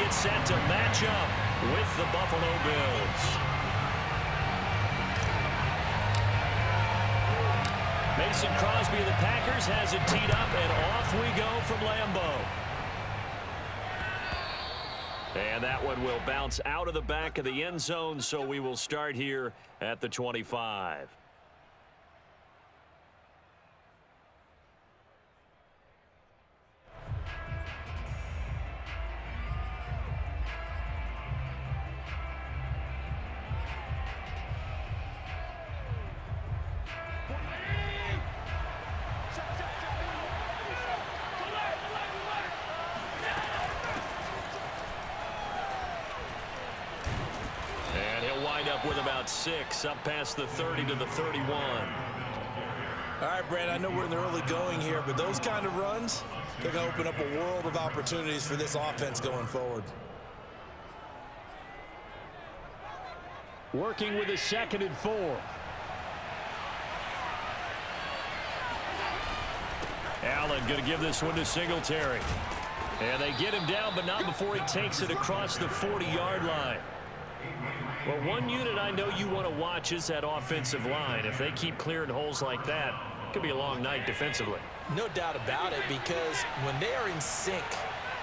get set to match up with the Buffalo Bills. Mason Crosby of the Packers has it teed up, and off we go from Lambeau. And that one will bounce out of the back of the end zone, so we will start here at the 25. With about 6, up past the 30 to the 31. All right, Brad, I know we're in the early going here, but those kind of runs, they're going to open up a world of opportunities for this offense going forward. Working with a 2nd and 4. Allen going to give this one to Singletary. And they get him down, but not before he takes it across the 40-yard line. Well, one unit I know you want to watch is that offensive line. If they keep clearing holes like that, it could be a long night defensively. No doubt about it, because when they are in sync,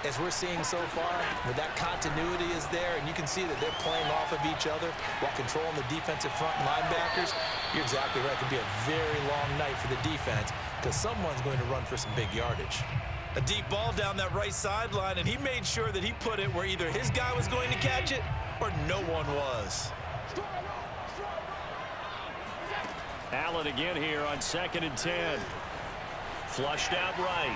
as we're seeing so far, where that continuity is there, and you can see that they're playing off of each other while controlling the defensive front linebackers, you're exactly right. It could be a very long night for the defense because someone's going to run for some big yardage. A deep ball down that right sideline, and he made sure that he put it where either his guy was going to catch it or no one was. Allen again here on 2nd and 10. Flushed out right.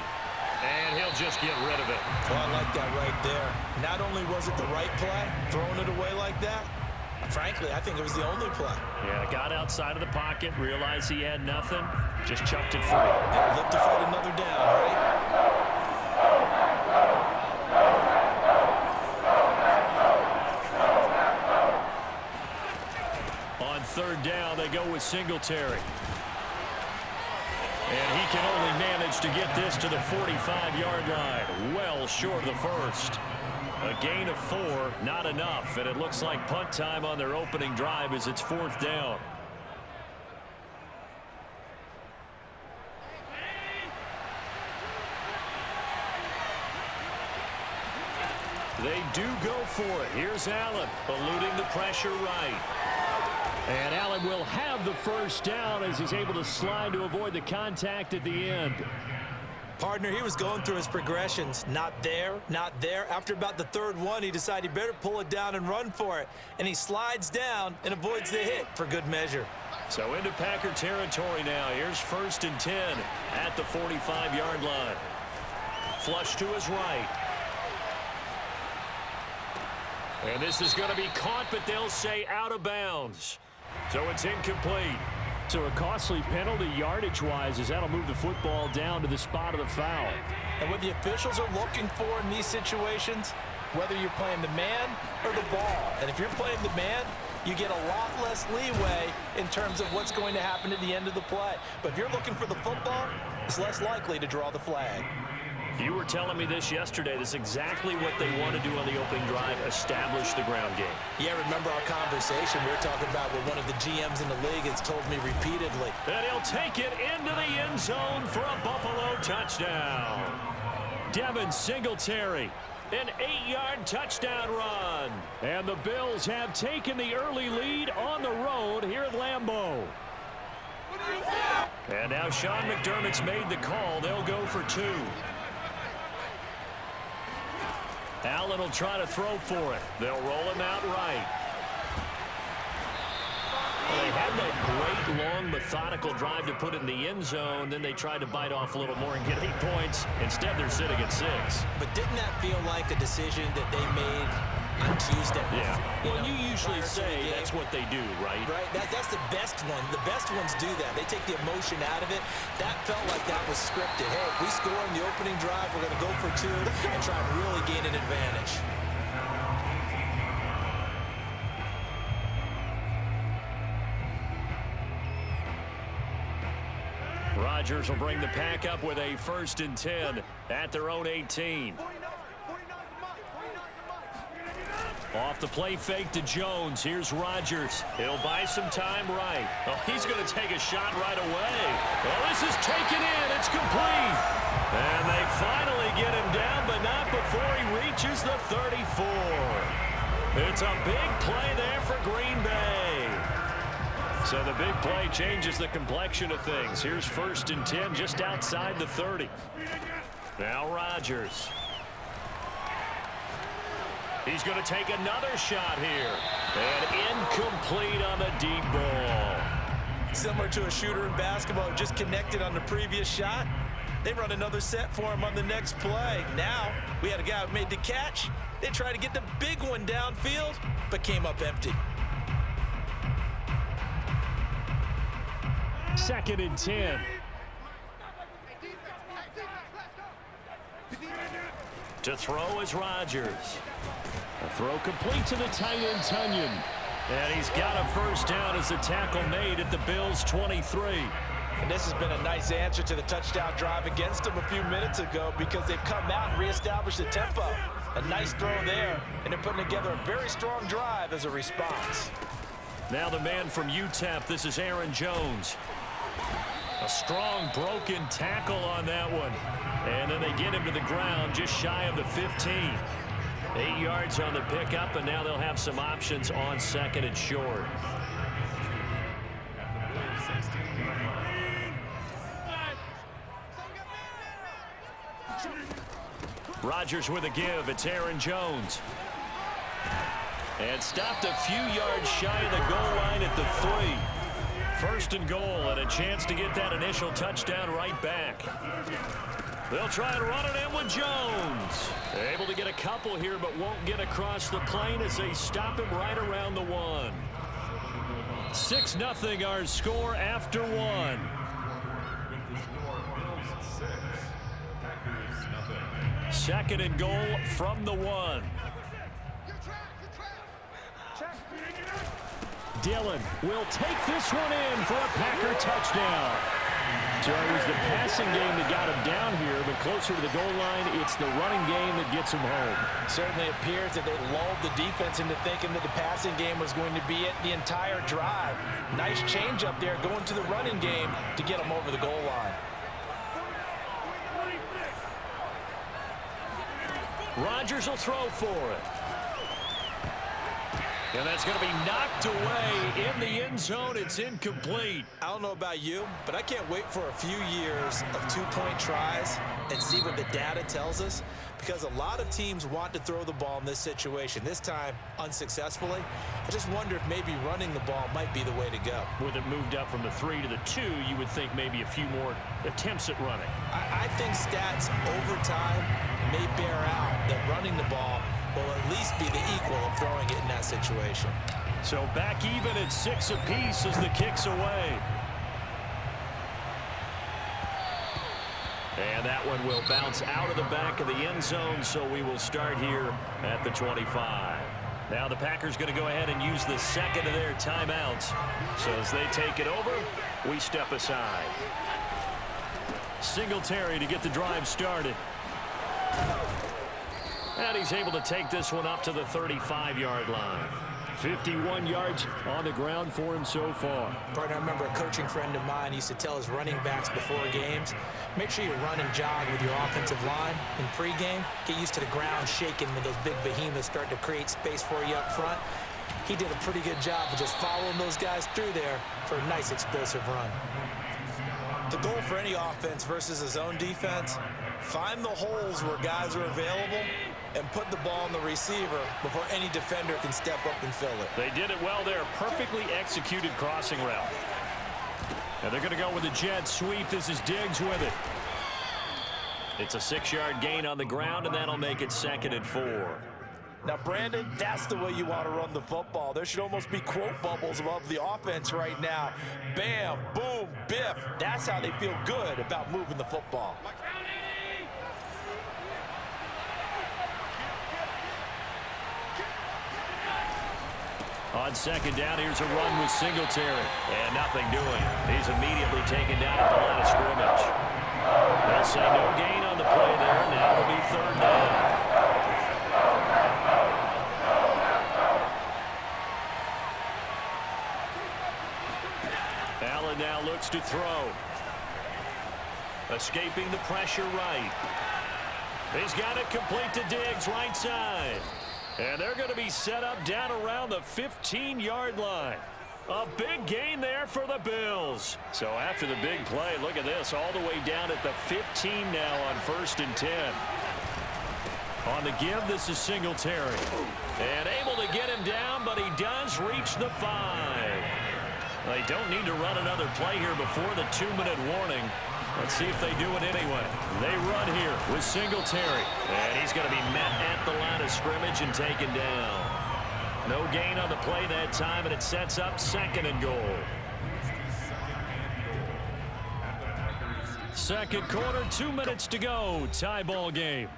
And he'll just get rid of it. Well, I like that right there. Not only was it the right play, throwing it away like that, frankly, I think it was the only play. Yeah, got outside of the pocket, realized he had nothing, just chucked it free. Yeah, live to fight another down, right? On 3rd down, they go with Singletary. And he can only manage to get this to the 45-yard line, well short of the first. A gain of 4, not enough, and it looks like punt time on their opening drive as it's 4th down. They do go for it. Here's Allen, eluding the pressure right. And Allen will have the first down as he's able to slide to avoid the contact at the end. Partner, he was going through his progressions. Not there, not there. After about the 3rd one, he decided he better pull it down and run for it. And he slides down and avoids the hit for good measure. So into Packer territory now. Here's 1st and 10 at the 45-yard line. Flush to his right. And this is going to be caught, but they'll say out of bounds. So it's incomplete. So a costly penalty yardage-wise as that'll move the football down to the spot of the foul. And what the officials are looking for in these situations, whether you're playing the man or the ball. And if you're playing the man, you get a lot less leeway in terms of what's going to happen at the end of the play. But if you're looking for the football, it's less likely to draw the flag. You were telling me this yesterday. This is exactly what they want to do on the opening drive, establish the ground game. Yeah, remember our conversation we were talking about where one of the GMs in the league has told me repeatedly. And he'll take it into the end zone for a Buffalo touchdown. Devin Singletary, an 8-yard touchdown run. And the Bills have taken the early lead on the road here at Lambeau. And now Sean McDermott's made the call. They'll go for 2. Allen will try to throw for it. They'll roll him out right. Well, they had that great, long, methodical drive to put it in the end zone. Then they tried to bite off a little more and get 8 points. Instead, they're sitting at 6. But didn't that feel like a decision that they made on Tuesday? Yeah. Well, you usually say that's what they do, right? Right. That's the best one. The best ones do that. They take the emotion out of it. That felt like that was scripted. Hey, if we score in the opening drive, we're going to go for 2 and try and really gain an advantage. Rodgers will bring the pack up with a 1st and 10 at their own 18. Off the play fake to Jones. Here's Rodgers. He'll buy some time right. Oh, he's going to take a shot right away. Well, this is taken in. It's complete. And they finally get him down, but not before he reaches the 34. It's a big play there for Green Bay. So the big play changes the complexion of things. Here's 1st and 10 just outside the 30. Now Rodgers. He's going to take another shot here. And incomplete on the deep ball. Similar to a shooter in basketball who just connected on the previous shot. They run another set for him on the next play. Now, we had a guy who made the catch. They tried to get the big one downfield, but came up empty. 2nd and 10. To throw is Rodgers. A throw complete to the tight end, Tunyon. And he's got a first down as the tackle made at the Bills' 23. And this has been a nice answer to the touchdown drive against them a few minutes ago because they've come out and reestablished the tempo. A nice throw there, and they're putting together a very strong drive as a response. Now the man from UTEP, this is Aaron Jones. A strong broken tackle on that one. And then they get him to the ground just shy of the 15. 8 yards on the pickup, and now they'll have some options on 2nd and short. Rodgers with a give. It's Aaron Jones. And stopped a few yards shy of the goal line at the 3. 1st and goal, and a chance to get that initial touchdown right back. They'll try and run it in with Jones. Able to get a couple here, but won't get across the plane as they stop him right around the 1. 6-0 our score after 1. 2nd and goal from the 1. Dillon will take this one in for a Packer touchdown. So it was the passing game that got him down here, but closer to the goal line, it's the running game that gets him home. Certainly appears that they lulled the defense into thinking that the passing game was going to be it the entire drive. Nice change up there going to the running game to get him over the goal line. Rodgers will throw for it. And that's going to be knocked away in the end zone. It's incomplete. I don't know about you, but I can't wait for a few years of two-point tries and see what the data tells us, because a lot of teams want to throw the ball in this situation. This time, unsuccessfully. I just wonder if maybe running the ball might be the way to go. With it moved up from the 3 to the 2, you would think maybe a few more attempts at running. I think stats over time may bear out that running the ball will at least be the equal of throwing it in that situation. So back even at 6 apiece as the kick's away. And that one will bounce out of the back of the end zone, so we will start here at the 25. Now the Packers going to go ahead and use the second of their timeouts. So as they take it over, we step aside. Singletary to get the drive started. And he's able to take this one up to the 35-yard line. 51 yards on the ground for him so far. Partner, I remember a coaching friend of mine used to tell his running backs before games, make sure you run and jog with your offensive line in pregame. Get used to the ground shaking when those big behemoths start to create space for you up front. He did a pretty good job of just following those guys through there for a nice explosive run. The goal for any offense versus a zone defense, find the holes where guys are available and put the ball on the receiver before any defender can step up and fill it. They did it well there. Perfectly executed crossing route. And they're going to go with a jet sweep. This is Diggs with it. It's a 6-yard gain on the ground, and that'll make it 2nd and 4. Now, Brandon, that's the way you want to run the football. There should almost be quote bubbles above the offense right now. Bam, boom, biff. That's how they feel good about moving the football. On 2nd down, here's a run with Singletary. And nothing doing. He's immediately taken down at the line of scrimmage. They'll say no gain on the play there. Now it'll be 3rd down. to throw. Escaping the pressure right. He's got it complete to Diggs, right side. And they're going to be set up down around the 15-yard line. A big gain there for the Bills. So after the big play, look at this, all the way down at the 15 now on 1st and 10. On the give, this is Singletary. And able to get him down, but he does reach the 5. They don't need to run another play here before the 2-minute warning. Let's see if they do it anyway. They run here with Singletary. And he's going to be met at the line of scrimmage and taken down. No gain on the play that time, and it sets up 2nd and goal. Second quarter, 2 minutes to go. Tie ball game.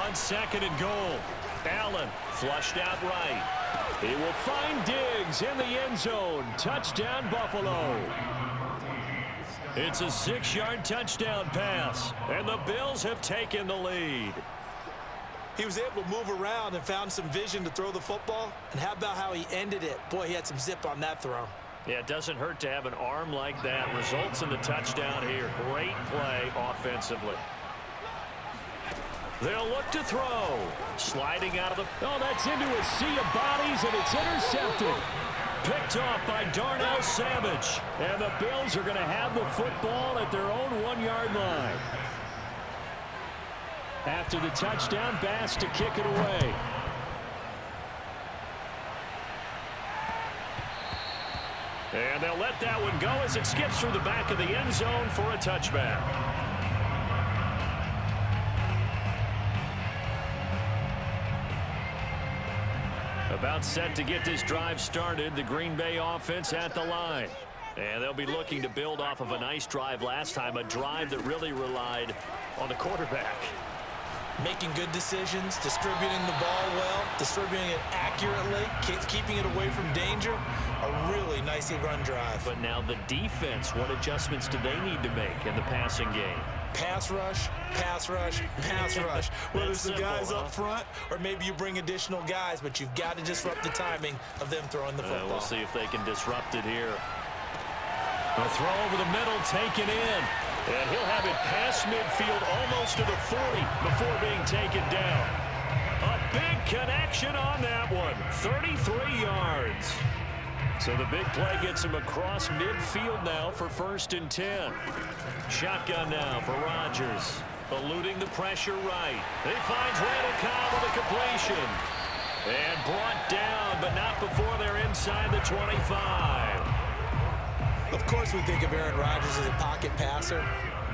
On 2nd and goal. Allen flushed out right. He will find Diggs in the end zone. Touchdown, Buffalo. It's a 6-yard touchdown pass, and the Bills have taken the lead. He was able to move around and found some vision to throw the football. And how about how he ended it? Boy, he had some zip on that throw. Yeah, it doesn't hurt to have an arm like that. Results in the touchdown here. Great play offensively. They'll look to throw. Sliding out of the... Oh, that's into a sea of bodies, and it's intercepted. Picked off by Darnell Savage. And the Bills are going to have the football at their own 1-yard line. After the touchdown, Bass to kick it away. And they'll let that one go as it skips through the back of the end zone for a touchback. About set to get this drive started, the Green Bay offense at the line. And they'll be looking to build off of a nice drive last time, a drive that really relied on the quarterback. Making good decisions, distributing the ball well, distributing it accurately, keeping it away from danger. A really nicely run drive. But now the defense, what adjustments do they need to make in the passing game? Pass rush, pass rush, pass rush. Whether it's the guys up front or maybe you bring additional guys, but you've got to disrupt the timing of them throwing the football. We'll see if they can disrupt it here. A throw over the middle, taken in. And he'll have it past midfield almost to the 40 before being taken down. A big connection on that one. 33 yards. So the big play gets him across midfield now for 1st and 10. Shotgun now for Rodgers. Eluding the pressure right. He finds Randall Cobb with a completion. And brought down, but not before they're inside the 25. Of course we think of Aaron Rodgers as a pocket passer,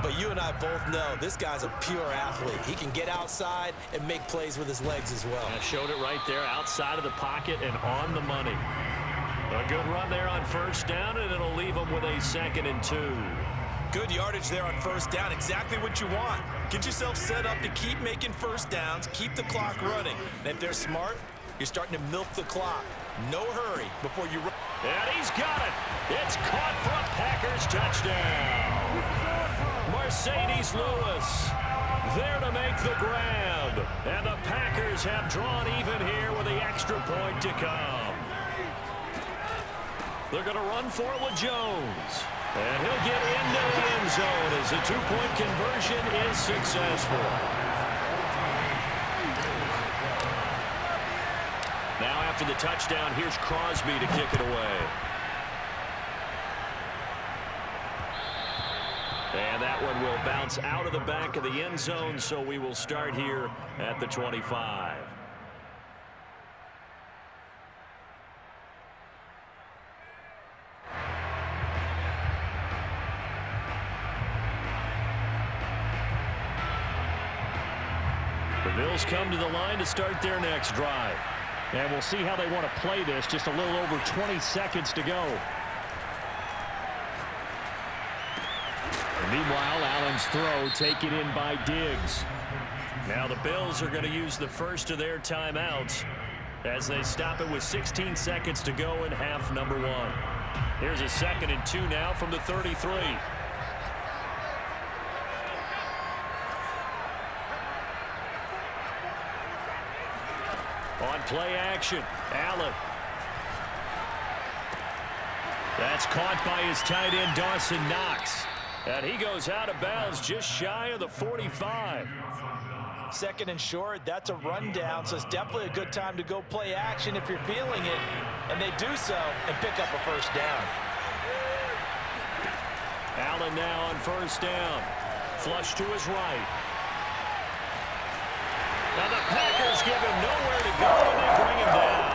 but you and I both know this guy's a pure athlete. He can get outside and make plays with his legs as well. I showed it right there, outside of the pocket and on the money. A good run there on 1st down, and it'll leave them with a 2nd and 2. Good yardage there on 1st down, exactly what you want. Get yourself set up to keep making 1st downs, keep the clock running. And if they're smart, you're starting to milk the clock. No hurry before you run. And he's got it. It's caught for a Packers touchdown. Mercedes Lewis there to make the grab. And the Packers have drawn even here with the extra point to come. They're going to run for it with Jones. And he'll get into the end zone as the 2-point conversion is successful. Now after the touchdown, here's Crosby to kick it away. And that one will bounce out of the back of the end zone, so we will start here at the 25. The Bills come to the line to start their next drive. And we'll see how they want to play this. Just a little over 20 seconds to go. And meanwhile, Allen's throw taken in by Diggs. Now the Bills are going to use the first of their timeouts as they stop it with 16 seconds to go in half number 1. Here's a 2nd and 2 now from the 33. Play action. Allen. That's caught by his tight end, Dawson Knox. And he goes out of bounds just shy of the 45. Second and short, that's a rundown, so it's definitely a good time to go play action if you're feeling it. And they do so and pick up a first down. Allen now on first down. Flush to his right. Now the Packers give him nowhere to go, and they bring him down.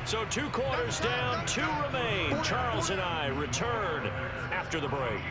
So 2 quarters down, 2 remain. Charles and I return after the break.